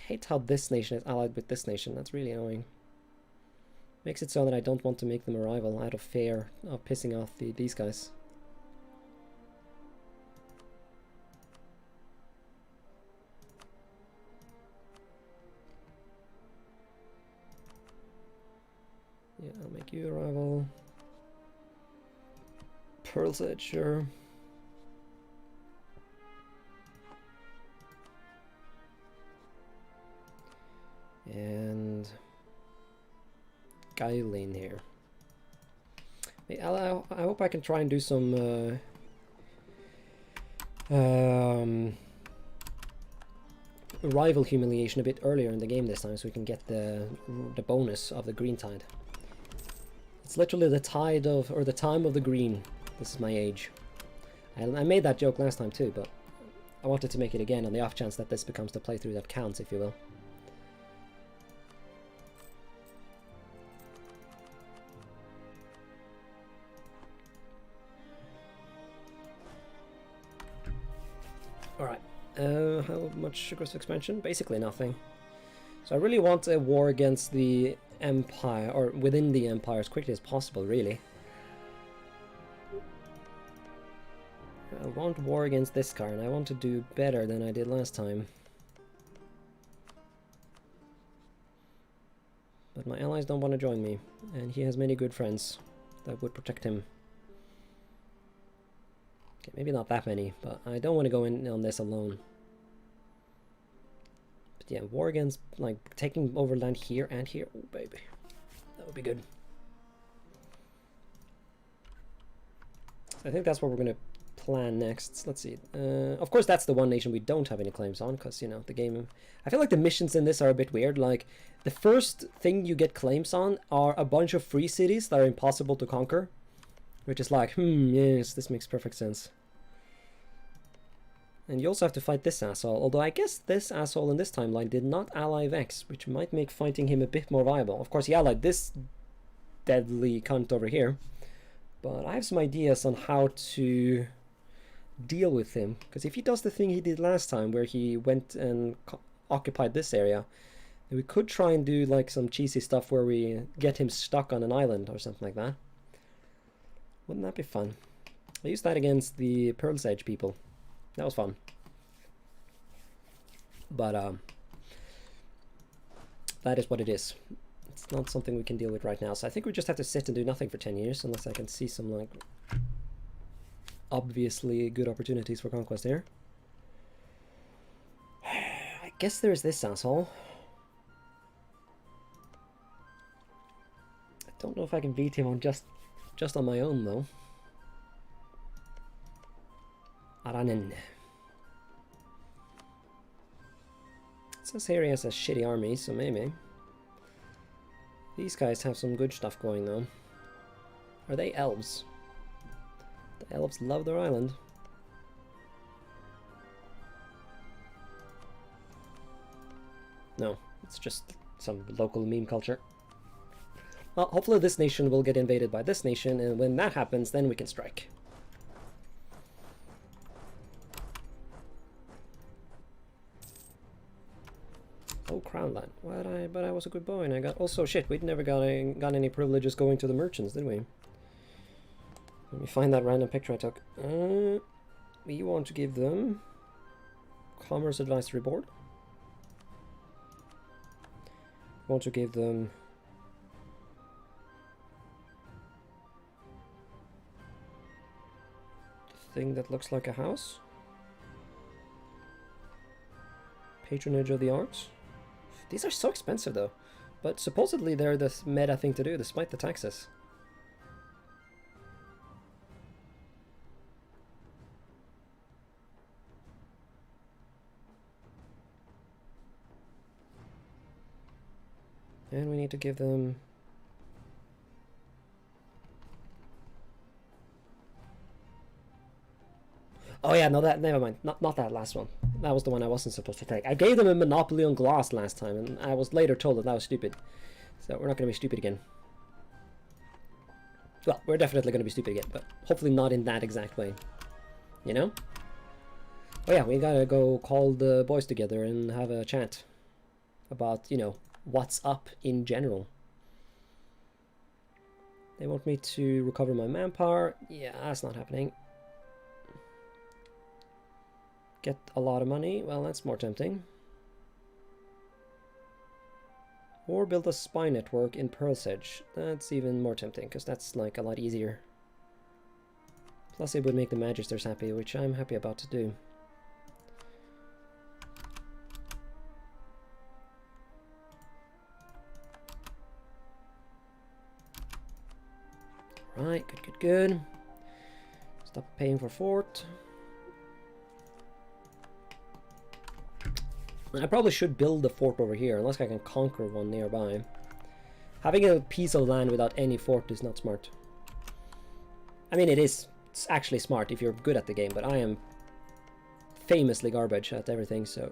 hate how this nation is allied with this nation. That's really annoying. Makes it so that I don't want to make them a rival out of fear of pissing off these guys. Yeah, I'll make you a rival. Pearl's Edge, sure. And Guyline here. I hope I can try and do some rival humiliation a bit earlier in the game this time, so we can get the bonus of the green tide. It's literally the tide of, or the time of the green. This is my age. I made that joke last time too, but I wanted to make it again on the off chance that this becomes the playthrough that counts, if you will. Alright, how much aggressive expansion? Basically nothing. So I really want a war against the Empire, or within the Empire, as quickly as possible, really. I want war against this guy, and I want to do better than I did last time. But my allies don't want to join me, and he has many good friends that would protect him. Okay, maybe not that many, but I don't want to go in on this alone. But yeah, war against, like, taking over land here and here. Oh, baby. That would be good. I think that's what we're going to plan next. Let's see. Of course, that's the one nation we don't have any claims on, because, you know, the game... I feel like the missions in this are a bit weird. Like, the first thing you get claims on are a bunch of free cities that are impossible to conquer. Which is like, yes, this makes perfect sense. And you also have to fight this asshole, although I guess this asshole in this timeline did not ally Vex, which might make fighting him a bit more viable. Of course, he allied this deadly cunt over here, but I have some ideas on how to deal with him, because if he does the thing he did last time, where he went and occupied this area, then we could try and do like some cheesy stuff where we get him stuck on an island or something like that. Wouldn't that be fun? I used that against the Pearl's Edge people. That was fun. But that is what it is. It's not something we can deal with right now. So I think we just have to sit and do nothing for 10 years, unless I can see some, like, obviously good opportunities for conquest here. I guess there's this asshole. I don't know if I can beat him on just on my own, though. Aranen. It says here he has a shitty army, so maybe. These guys have some good stuff going, though. Are they elves? The elves love their island. No, it's just some local meme culture. Well, hopefully this nation will get invaded by this nation, and when that happens, then we can strike. Oh, crown land. But I was a good boy, and I got... Also, shit, we'd never got any privileges going to the merchants, did we? Let me find that random picture I took. We want to give them... Commerce Advisory Board. We want to give them... the thing that looks like a house. Patronage of the arts. These are so expensive though, but supposedly they're the meta thing to do despite the taxes. And we need to give them... Oh yeah, no, that, never mind. Not that last one. That was the one I wasn't supposed to take. I gave them a monopoly on glass last time, and I was later told that that was stupid. So we're not going to be stupid again. Well, we're definitely going to be stupid again, but hopefully not in that exact way. You know? Oh yeah, we gotta go call the boys together and have a chat. about, you know, what's up in general. They want me to recover my manpower. Yeah, that's not happening. Get a lot of money. Well, that's more tempting. Or build a spy network in Pearl's Edge. That's even more tempting, because that's like a lot easier. Plus it would make the Magisters happy, which I'm happy about to do. Right, good, good, good. Stop paying for fort. I probably should build a fort over here, unless I can conquer one nearby. Having a piece of land without any fort is not smart. I mean, it's actually smart if you're good at the game, but I am famously garbage at everything, so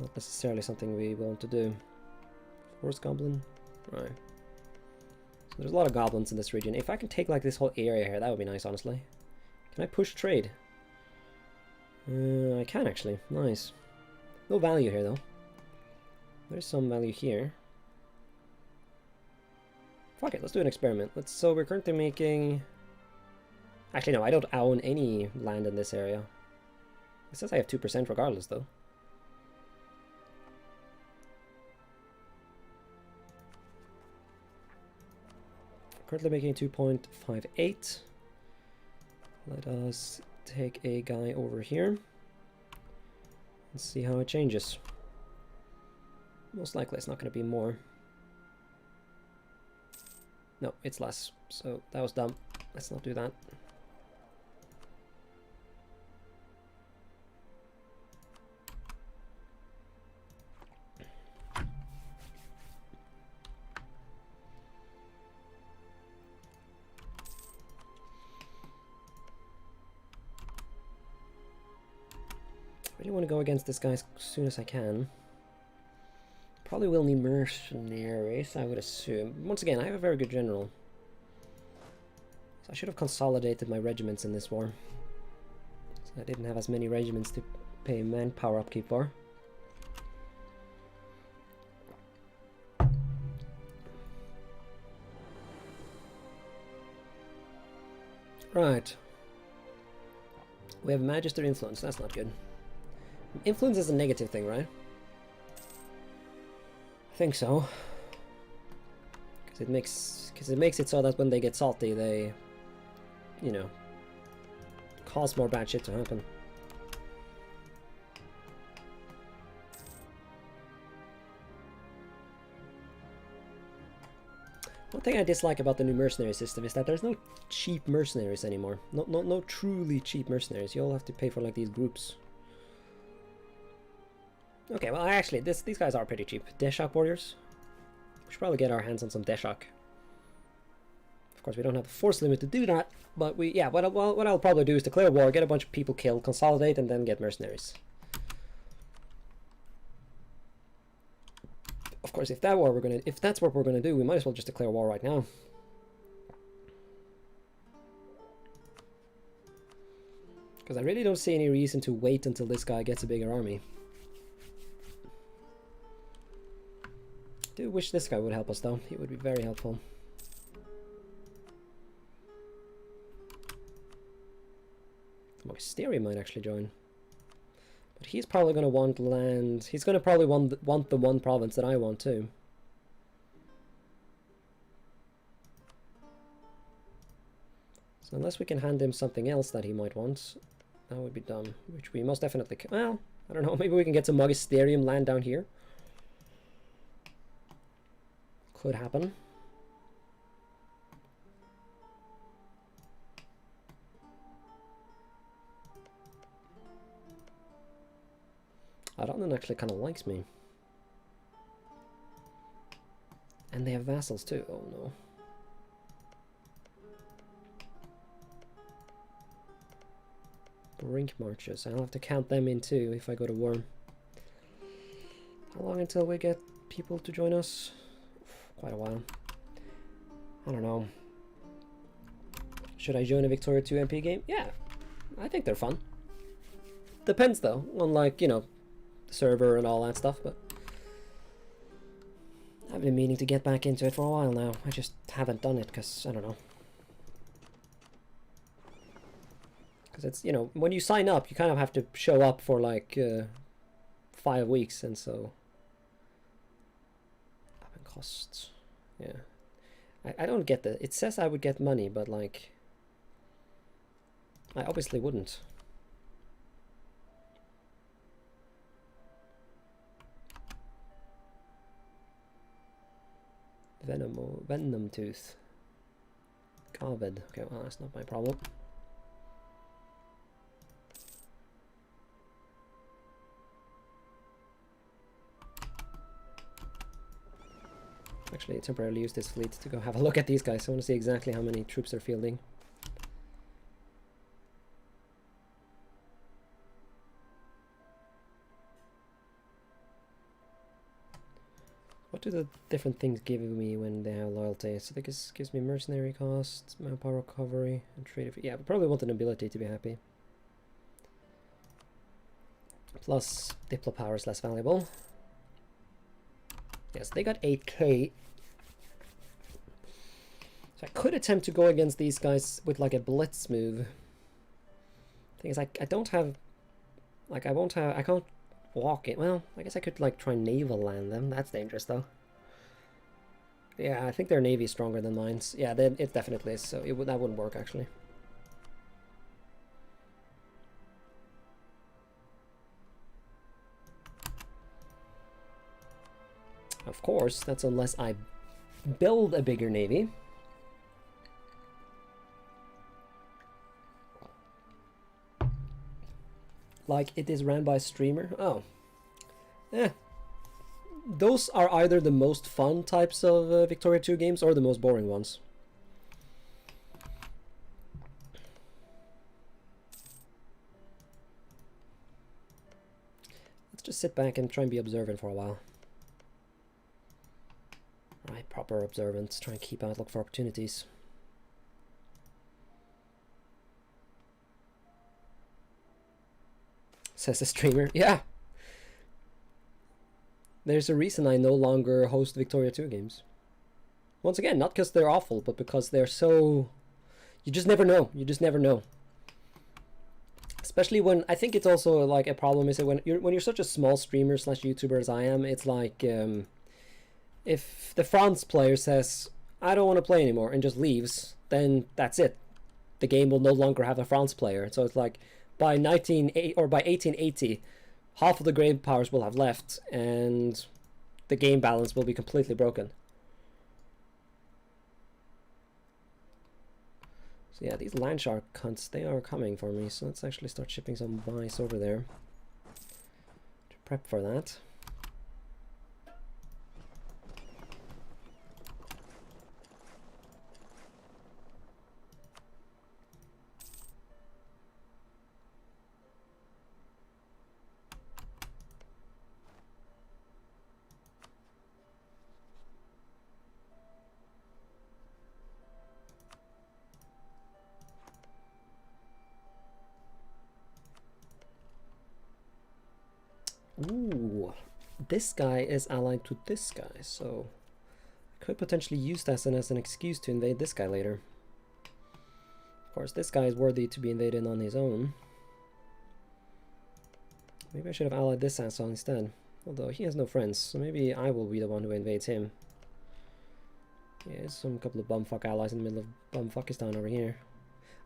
not necessarily something we want to do. Forest goblin? Right. So there's a lot of goblins in this region. If I can take like this whole area here, that would be nice, honestly. Can I push trade? I can actually. Nice. No value here, though. There's some value here. Fuck it, let's do an experiment. So we're currently making... Actually, no, I don't own any land in this area. It says I have 2% regardless, though. Currently making 2.58. Let us take a guy over here and see how it changes. Most likely it's not going to be more. No, it's less. So that was dumb. Let's not do that. I really want to go against this guy as soon as I can. Probably will need mercenaries, I would assume. Once again, I have a very good general. So I should have consolidated my regiments in this war. So I didn't have as many regiments to pay manpower upkeep for. Right. We have Magister influence, that's not good. Influence is a negative thing, right? I think so. Because it makes it so that when they get salty, they, you know, cause more bad shit to happen. One thing I dislike about the new mercenary system is that there's no cheap mercenaries anymore. No truly cheap mercenaries. You all have to pay for like these groups. Okay, well actually these guys are pretty cheap. Deshak warriors. We should probably get our hands on some Deshak. Of course we don't have the force limit to do that, but what I'll probably do is declare a war, get a bunch of people killed, consolidate, and then get mercenaries. Of course, if that's what we're gonna do, we might as well just declare war right now. Because I really don't see any reason to wait until this guy gets a bigger army. I do wish this guy would help us though. He would be very helpful. Monastery might actually join. But he's probably going to want land. He's going to probably want the one province that I want too. So unless we can hand him something else that he might want, that would be dumb. Which we most definitely can. Well, I don't know. Maybe we can get some Magisterium land down here. Could happen. Aran actually kind of likes me. And they have vassals too. Oh no. Brink marches. I'll have to count them in too if I go to war. How long until we get people to join us? Quite a while. I don't know. Should I join a Victoria 2 MP game? Yeah. I think they're fun. Depends though on, like, you know, server and all that stuff, but I've been meaning to get back into it for a while now. I just haven't done it because, I don't know. Because it's, you know, when you sign up, you kind of have to show up for like 5 weeks, and so... costs. Yeah. I don't get that. It says I would get money, but like... I obviously wouldn't. Venom tooth. Carved. Okay, well, that's not my problem. Actually, temporarily use this fleet to go have a look at these guys. I want to see exactly how many troops they're fielding. What do the different things give me when they have loyalty? So this gives me mercenary costs, manpower recovery, and trade. Yeah, I probably want an ability to be happy. Plus, Diplo power is less valuable. Yes, they got 8k. So I could attempt to go against these guys with like a blitz move. Thing is, I don't have, like, I can't walk it. Well, I guess I could like try naval land them. That's dangerous though. Yeah, I think their navy is stronger than mine. Yeah, it definitely is. So that wouldn't work actually. Of course, that's unless I build a bigger navy. Like it is ran by a streamer. Oh. Eh. Those are either the most fun types of Victoria 2 games or the most boring ones. Let's just sit back and try and be observant for a while. Right, proper observance. Try and keep out, look for opportunities. Says the streamer. Yeah. There's a reason I no longer host Victoria 2 games. Once again, not because they're awful, but because they're so... You just never know. You just never know. Especially when... I think it's also like a problem is that when you're such a small streamer / YouTuber as I am, it's like... if the France player says, I don't want to play anymore, and just leaves, then that's it. The game will no longer have a France player. So it's like... By 1880, half of the grain powers will have left, and the game balance will be completely broken. So yeah, these land shark cunts, they are coming for me. So let's actually start shipping some mice over there to prep for that. Ooh, this guy is allied to this guy, so I could potentially use that as an excuse to invade this guy later. Of course, this guy is worthy to be invaded on his own. Maybe I should have allied this asshole instead. Although he has no friends, so maybe I will be the one who invades him. Yeah, there's some couple of bumfuck allies in the middle of bumfuckistan over here.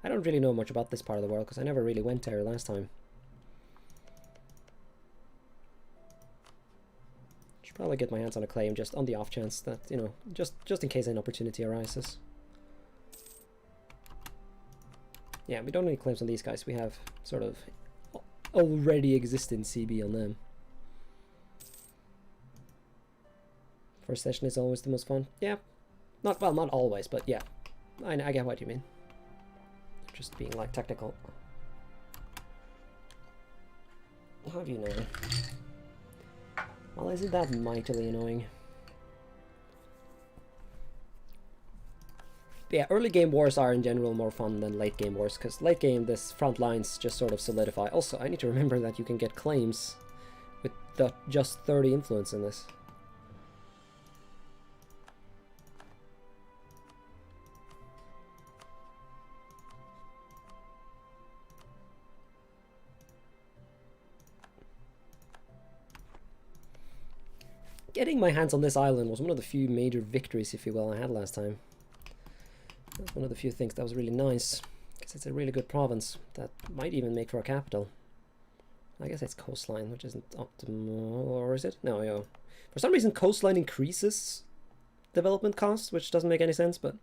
I don't really know much about this part of the world because I never really went there last time. Probably get my hands on a claim just on the off chance that, you know, just in case an opportunity arises. Yeah, we don't need claims on these guys. We have sort of already existing CB on them. First session is always the most fun. Yeah, not always, but yeah, I get what you mean. Just being like technical. How have you know? Well, isn't that mightily annoying? But yeah, early game wars are in general more fun than late game wars, because late game, this front lines just sort of solidify. Also, I need to remember that you can get claims with the just 30 influence in this. Getting my hands on this island was one of the few major victories, if you will, I had last time. That's one of the few things that was really nice, because it's a really good province that might even make for a capital. I guess it's coastline, which isn't optimal, or is it? No, yeah. For some reason, coastline increases development costs, which doesn't make any sense, but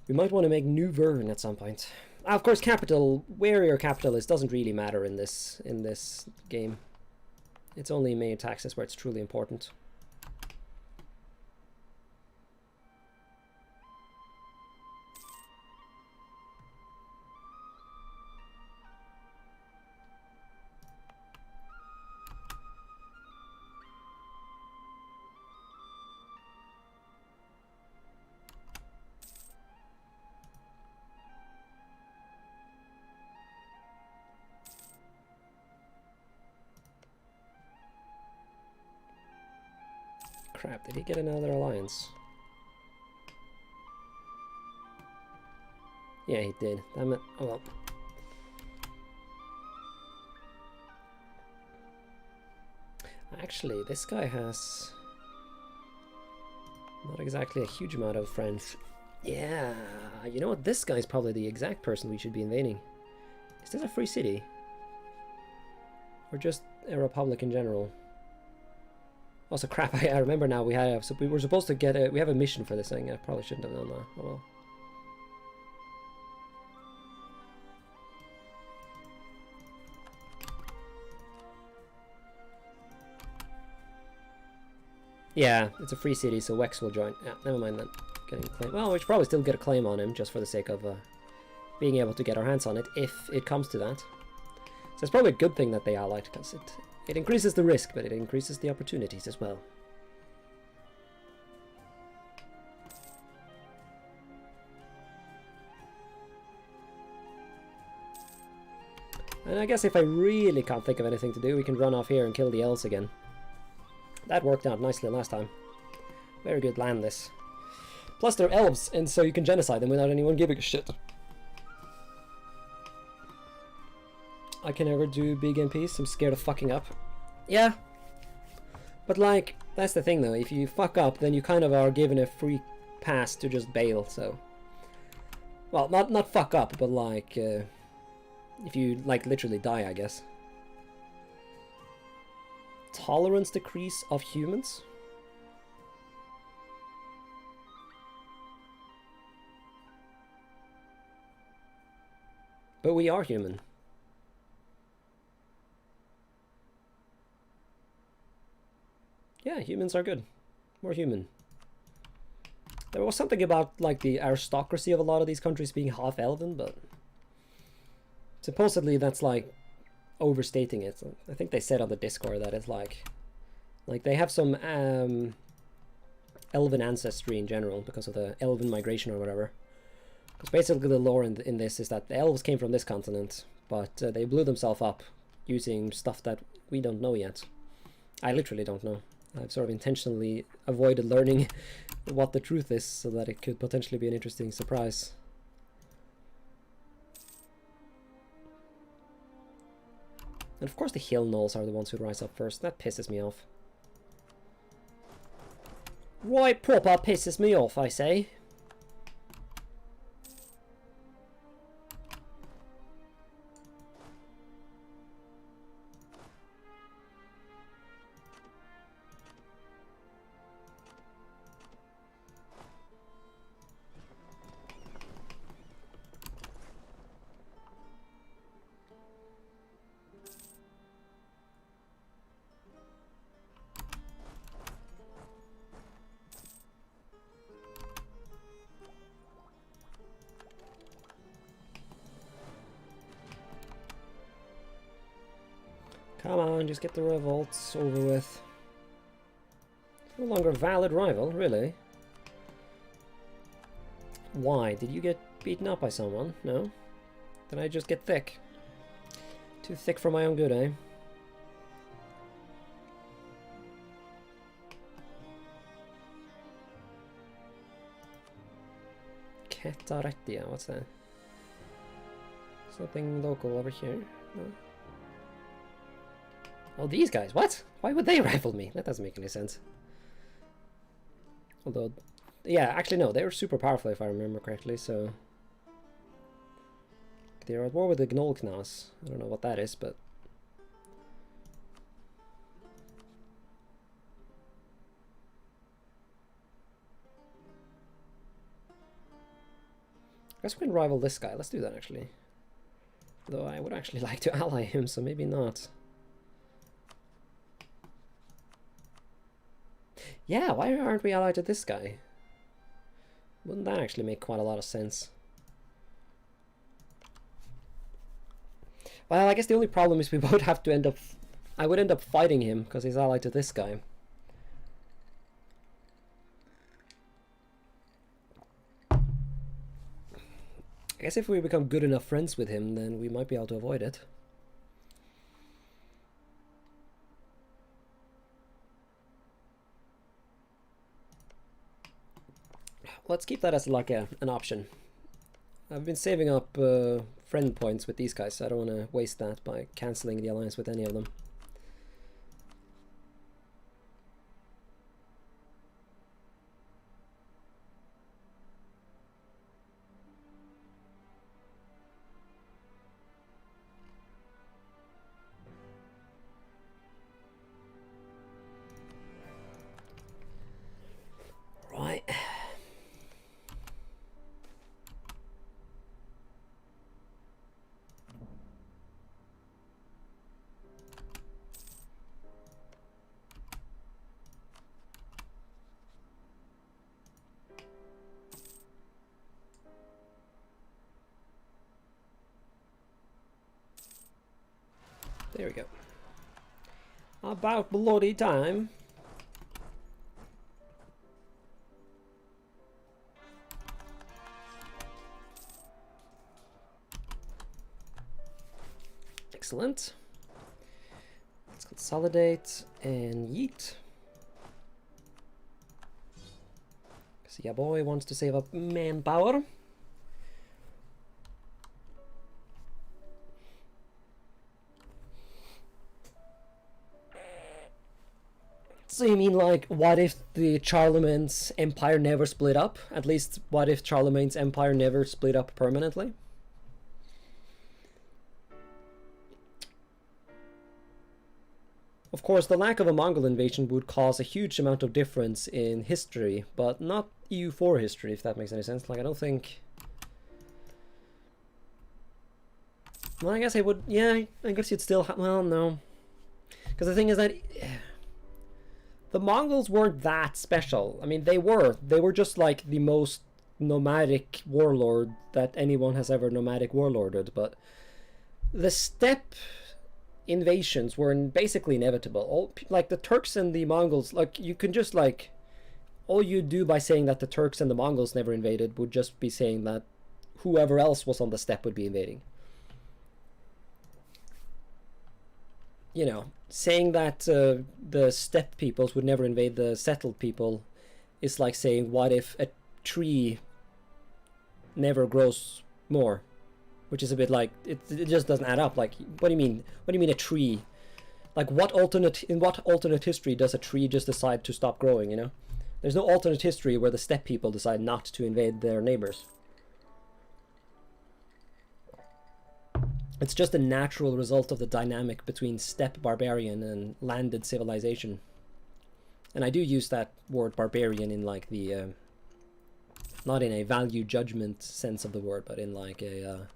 we might want to make New Verne at some point. Of course, capital, where your capital is, doesn't really matter in this game. It's only main taxes where it's truly important. Crap, did he get another alliance? Yeah, he did. Damn it. Oh well. Actually, this guy has not exactly a huge amount of friends. Yeah, you know what? This guy's probably the exact person we should be invading. Is this a free city? Or just a republic in general? Also, crap, I remember now we had, so we were supposed to get a, we have a mission for this thing. I probably shouldn't have done that. Oh well. Yeah, it's a free city, so Wex will join. Yeah, never mind that. Getting a claim. Well, we should probably still get a claim on him, just for the sake of being able to get our hands on it, if it comes to that. So it's probably a good thing that they allied, because it increases the risk, but it increases the opportunities as well. And I guess if I really can't think of anything to do, we can run off here and kill the elves again. That worked out nicely last time. Very good land, this. Plus they're elves, and so you can genocide them without anyone giving a shit. I can never do big MPs, I'm scared of fucking up. Yeah. But like, that's the thing though, if you fuck up, then you kind of are given a free pass to just bail, so... Well, not fuck up, but like, if you, like, literally die, I guess. Tolerance decrease of humans? But we are human. Yeah, humans are good. We're human. There was something about, like, the aristocracy of a lot of these countries being half-elven, but... supposedly that's, like, overstating it. I think they said on the Discord that it's like they have some elven ancestry in general because of the elven migration or whatever. Because basically the lore in this is that the elves came from this continent, but they blew themselves up using stuff that we don't know yet. I literally don't know. I've sort of intentionally avoided learning what the truth is so that it could potentially be an interesting surprise. And of course the hill gnolls are the ones who rise up first. That pisses me off. Right proper pisses me off, I say. Come on, just get the revolts over with. No longer valid rival, really? Why? Did you get beaten up by someone? No? Did I just get thick? Too thick for my own good, eh? Hetaretia, what's that? Something local over here. No? Oh, these guys, what? Why would they rival me? That doesn't make any sense. Although, yeah, actually no, they were super powerful if I remember correctly, so... They're at war with the Gnolknas. I don't know what that is, but... I guess we can rival this guy. Let's do that, actually. Though I would actually like to ally him, so maybe not. Yeah, why aren't we allied to this guy? Wouldn't that actually make quite a lot of sense? Well, I guess the only problem is we would have to end up... I would end up fighting him, because he's allied to this guy. I guess if we become good enough friends with him, then we might be able to avoid it. Let's keep that as like an option. I've been saving up friend points with these guys, so I don't want to waste that by cancelling the alliance with any of them. Right. There we go. About bloody time. Excellent. Let's consolidate and yeet. Because yeah, boy wants to save up manpower. So you mean like, what if the Charlemagne's empire never split up? At least, what if Charlemagne's empire never split up permanently? Of course, the lack of a Mongol invasion would cause a huge amount of difference in history, but not EU4 history, if that makes any sense. Like, I don't think... Well, I guess I would... Yeah, I guess you'd still... Well, no. Because the thing is that... The Mongols weren't that special. I mean, they were. They were just like the most nomadic warlord that anyone has ever nomadic warlorded, but the steppe invasions were basically inevitable. All, like the Turks and the Mongols, like you can just like... All you do by saying that the Turks and the Mongols never invaded would just be saying that whoever else was on the steppe would be invading. You know, saying that the steppe peoples would never invade the settled people is like saying, what if a tree never grows more? Which is a bit like, it just doesn't add up. Like, what do you mean? What do you mean a tree? Like, in what alternate history does a tree just decide to stop growing, you know? There's no alternate history where the steppe people decide not to invade their neighbors. It's just a natural result of the dynamic between steppe barbarian and landed civilization. And I do use that word barbarian in like the... not in a value judgment sense of the word, but in like a...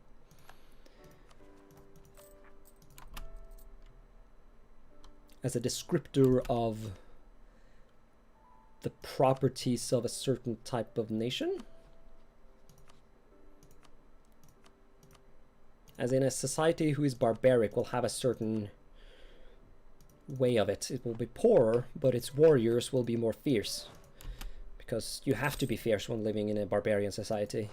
as a descriptor of the properties of a certain type of nation. As in, a society who is barbaric will have a certain way of it. It will be poorer, but its warriors will be more fierce. Because you have to be fierce when living in a barbarian society.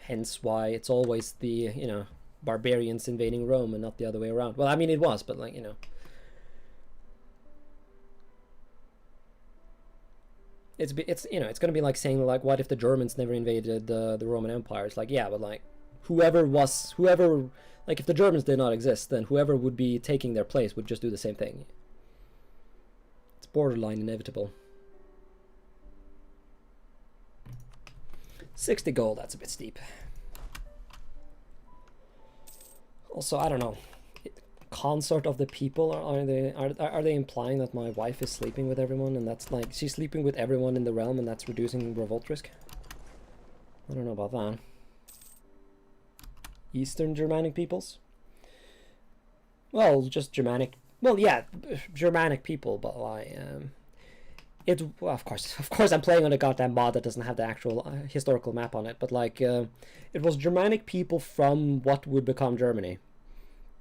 Hence why it's always the, you know, barbarians invading Rome and not the other way around. Well, I mean, it was, but like, you know. it's you know, it's gonna be like saying, like, what if the Germans never invaded the Roman Empire? It's like, yeah, but like whoever, like, if the Germans did not exist, then whoever would be taking their place would just do the same thing. It's borderline inevitable. 60 gold, that's a bit steep. Also, I don't know. Consort of the people, are they implying that my wife is sleeping with everyone, and that's like she's sleeping with everyone in the realm, and that's reducing revolt risk? I don't know about that. Eastern Germanic peoples? Well, just Germanic. Well, yeah, Germanic people, but like well, of course, I'm playing on a goddamn mod that doesn't have the actual historical map on it, but like it was Germanic people from what would become Germany.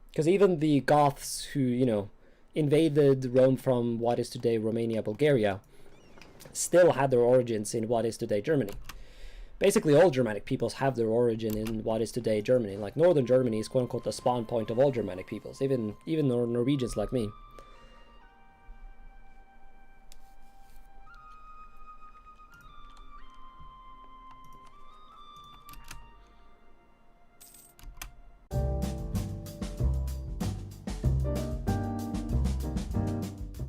Because even the Goths who, you know, invaded Rome from what is today Romania, Bulgaria, still had their origins in what is today Germany. Basically, all Germanic peoples have their origin in what is today Germany. Like, northern Germany is quote-unquote the spawn point of all Germanic peoples, even Norwegians like me.